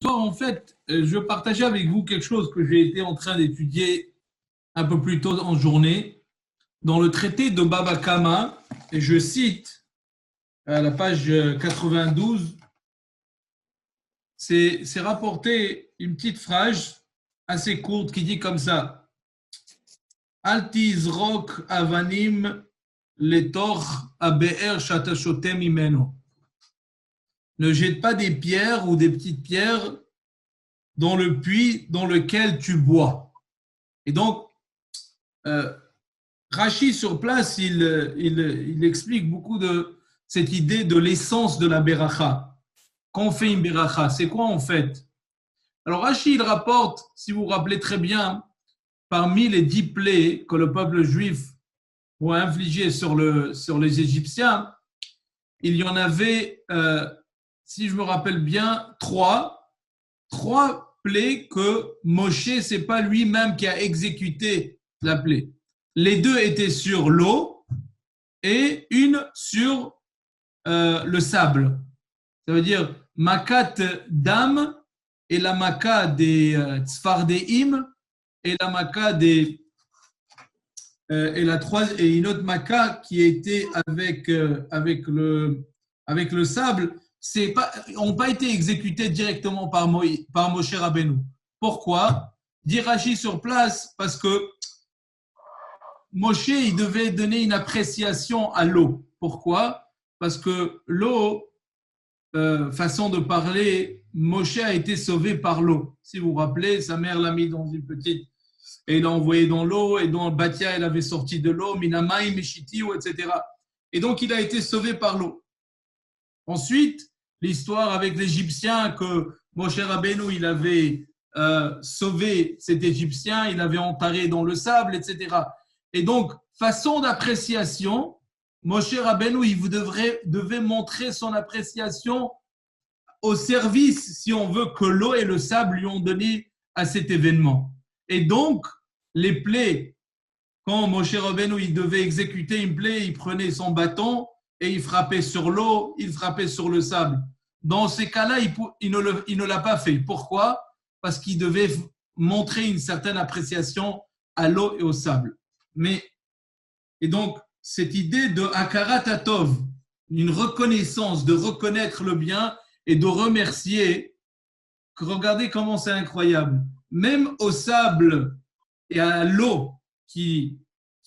Toi, en fait, je veux partager avec vous quelque chose que j'ai été en train d'étudier un peu plus tôt en journée dans le traité de Baba Kama, et je cite à la page 92, c'est rapporté une petite phrase assez courte qui dit comme ça: Altizrok avanim letor abe'er shatashotem imeno. Ne jette pas des pierres ou des petites pierres dans le puits dans lequel tu bois. Et donc, euh, Rachi sur place, il explique beaucoup de cette idée de l'essence de la beracha. Quand on fait une beracha, c'est quoi en fait? Alors Rachi, il rapporte, si vous vous rappelez très bien, parmi les 10 plaies que le peuple juif a infligées sur les Égyptiens, il y en avait, si je me rappelle bien, trois plaies que Moshe, c'est pas lui-même qui a exécuté la plaie. Les deux étaient sur l'eau et une sur le sable. Ça veut dire Makat Dam et la Maka des Tzfardéim et la Maka des et une autre Maka qui était avec le sable. N'ont pas été exécutés directement par Moshe Rabbeinu. Pourquoi? Dit Rashi sur place, parce que Moshe, il devait donner une appréciation à l'eau. Pourquoi? Parce que l'eau, façon de parler, Moshe a été sauvé par l'eau. Si vous vous rappelez, sa mère l'a mis dans une petite, et il l'a envoyé dans l'eau, et dans Batia, elle avait sorti de l'eau, Minamaï, Meshitiou, etc. Et donc, il a été sauvé par l'eau. Ensuite, l'histoire avec l'Égyptien, que Moshe Rabbeinu, il avait sauvé cet Égyptien, il l'avait enterré dans le sable, etc. Et donc, façon d'appréciation, Moshe Rabbeinu, il devait montrer son appréciation au service, si on veut, que l'eau et le sable lui ont donné à cet événement. Et donc, les plaies, quand Moshe Rabbeinu, il devait exécuter une plaie, il prenait son bâton et il frappait sur l'eau, il frappait sur le sable. Dans ces cas-là, il ne l'a pas fait. Pourquoi? Parce qu'il devait montrer une certaine appréciation à l'eau et au sable. Et donc, cette idée de Hakarat Hatov, une reconnaissance, de reconnaître le bien et de remercier, regardez comment c'est incroyable. Même au sable et à l'eau qui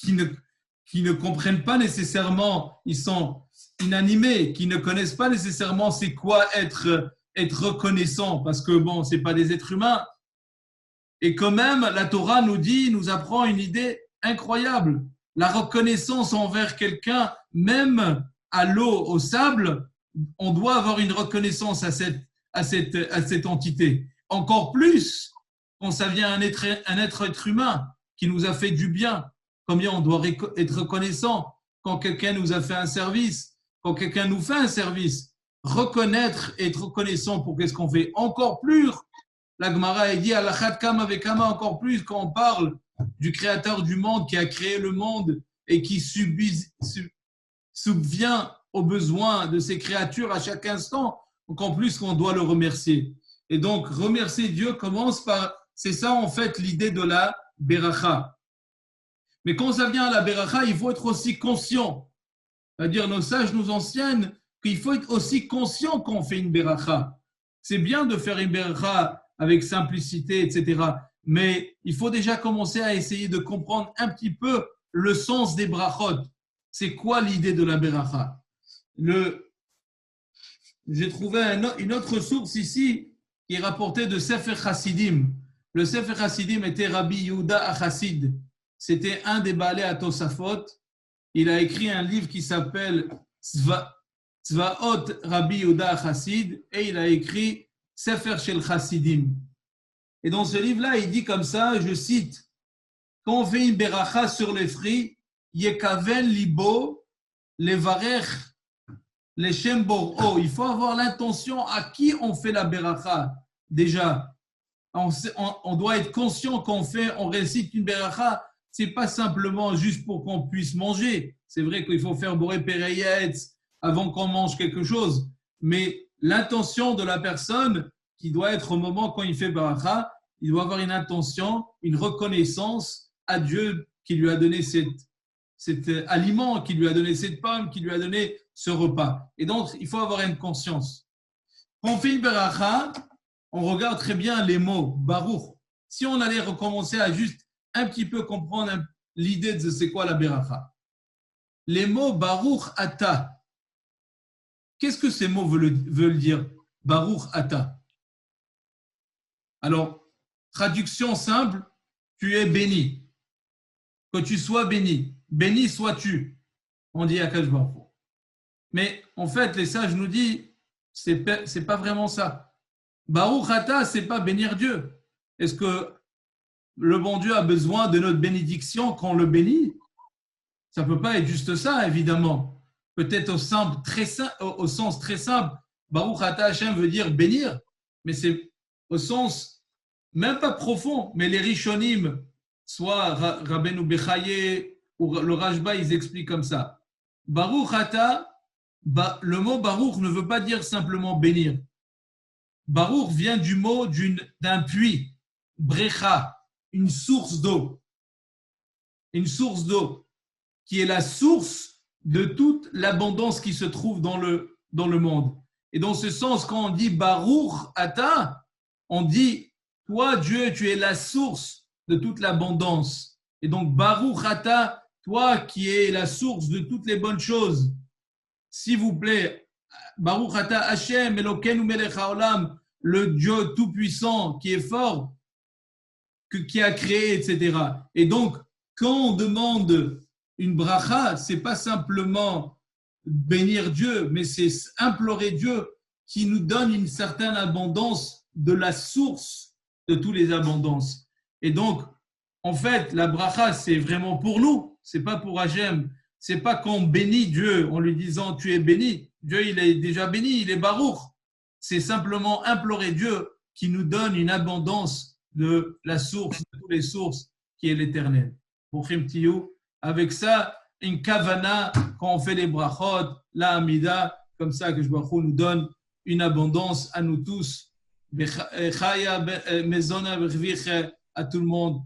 ne comprennent pas nécessairement, ils sont inanimés, qui ne connaissent pas nécessairement c'est quoi être reconnaissant, parce que bon, c'est pas des êtres humains. Et quand même, la Torah nous apprend une idée incroyable. La reconnaissance envers quelqu'un, même à l'eau, au sable, on doit avoir une reconnaissance à cette entité. Encore plus quand ça vient un être humain qui nous a fait du bien. Combien on doit être reconnaissant quand quelqu'un nous a fait un service, quand quelqu'un nous fait un service. Reconnaître et être reconnaissant pour qu'est-ce qu'on fait. Encore plus, la Gemara dit à la Kama avec Kama, encore plus quand on parle du créateur du monde qui a créé le monde et qui subvient aux besoins de ses créatures à chaque instant, encore plus qu'on doit le remercier. Et donc, remercier Dieu commence par, c'est ça en fait l'idée de la beracha. Mais quand ça vient à la beracha, il faut être aussi conscient. C'est-à-dire, nos sages nous enseignent qu'il faut être aussi conscient quand on fait une beracha. C'est bien de faire une beracha avec simplicité, etc. Mais il faut déjà commencer à essayer de comprendre un petit peu le sens des brachot. C'est quoi l'idée de la beracha? J'ai trouvé une autre source ici qui est rapportée de Sefer Hasidim. Le Sefer Hasidim était Rabbi Yehuda Achassid. C'était un des Baalei HaTosafot. Il a écrit un livre qui s'appelle Tzvaot Rabbi Yehuda Achassid et il a écrit Sefer Shel Hasidim. Et dans ce livre-là, il dit comme ça, je cite, quand on fait une beracha sur les fruits, Yekaven libo levarech leshem bor'o. Il faut avoir l'intention à qui on fait la beracha. Déjà, on doit être conscient qu'on récite une beracha. C'est pas simplement juste pour qu'on puisse manger. C'est vrai qu'il faut faire boré pereyetz avant qu'on mange quelque chose. Mais l'intention de la personne, qui doit être au moment quand il fait Baracha, il doit avoir une intention, une reconnaissance à Dieu qui lui a donné cet aliment, qui lui a donné cette pomme, qui lui a donné ce repas. Et donc, il faut avoir une conscience. Quand on fait une Baracha, on regarde très bien les mots Baruch. Si on allait recommencer à juste un petit peu comprendre l'idée de c'est quoi la Baracha. Les mots Baruch Ata. Qu'est-ce que ces mots veulent dire? Baruch Ata. Alors, traduction simple, tu es béni. Que tu sois béni. Béni sois-tu. On dit Akash Baruch. Mais en fait, les sages nous disent, c'est pas vraiment ça. Baruch Ata, c'est pas bénir Dieu. Est-ce que le bon Dieu a besoin de notre bénédiction quand on le bénit? Ça ne peut pas être juste ça, évidemment. Peut-être au sens très simple, Baruch Ata Hashem veut dire bénir, mais c'est au sens même pas profond. Mais les Rishonim, soit Rabbeinu Bechaye ou le Rashba, ils expliquent comme ça. Baruch Ata, le mot Baruch ne veut pas dire simplement bénir. Baruch vient du mot d'un puits, brecha, une source d'eau. Une source d'eau qui est la source de toute l'abondance qui se trouve dans le monde. Et dans ce sens, quand on dit Baruch Ata, on dit, toi Dieu, tu es la source de toute l'abondance. Et donc Baruch Ata, toi qui es la source de toutes les bonnes choses. S'il vous plaît, Baruch Ata Hashem Elokeinu Melech Haolam, le Dieu tout-puissant qui est fort, qui a créé, etc. Et donc, quand on demande une bracha, c'est pas simplement bénir Dieu, mais c'est implorer Dieu qui nous donne une certaine abondance de la source de toutes les abondances. Et donc, en fait, la bracha, c'est vraiment pour nous, c'est pas pour Hachem. C'est pas qu'on bénit Dieu en lui disant tu es béni. Dieu, il est déjà béni, il est barouk. C'est simplement implorer Dieu qui nous donne une abondance de la source, de toutes les sources, qui est l'éternel. Avec ça, une kavana, quand on fait les brachot, la amida, comme ça que Baruch Hu nous donne une abondance à nous tous. Chaya, mezona, à tout le monde.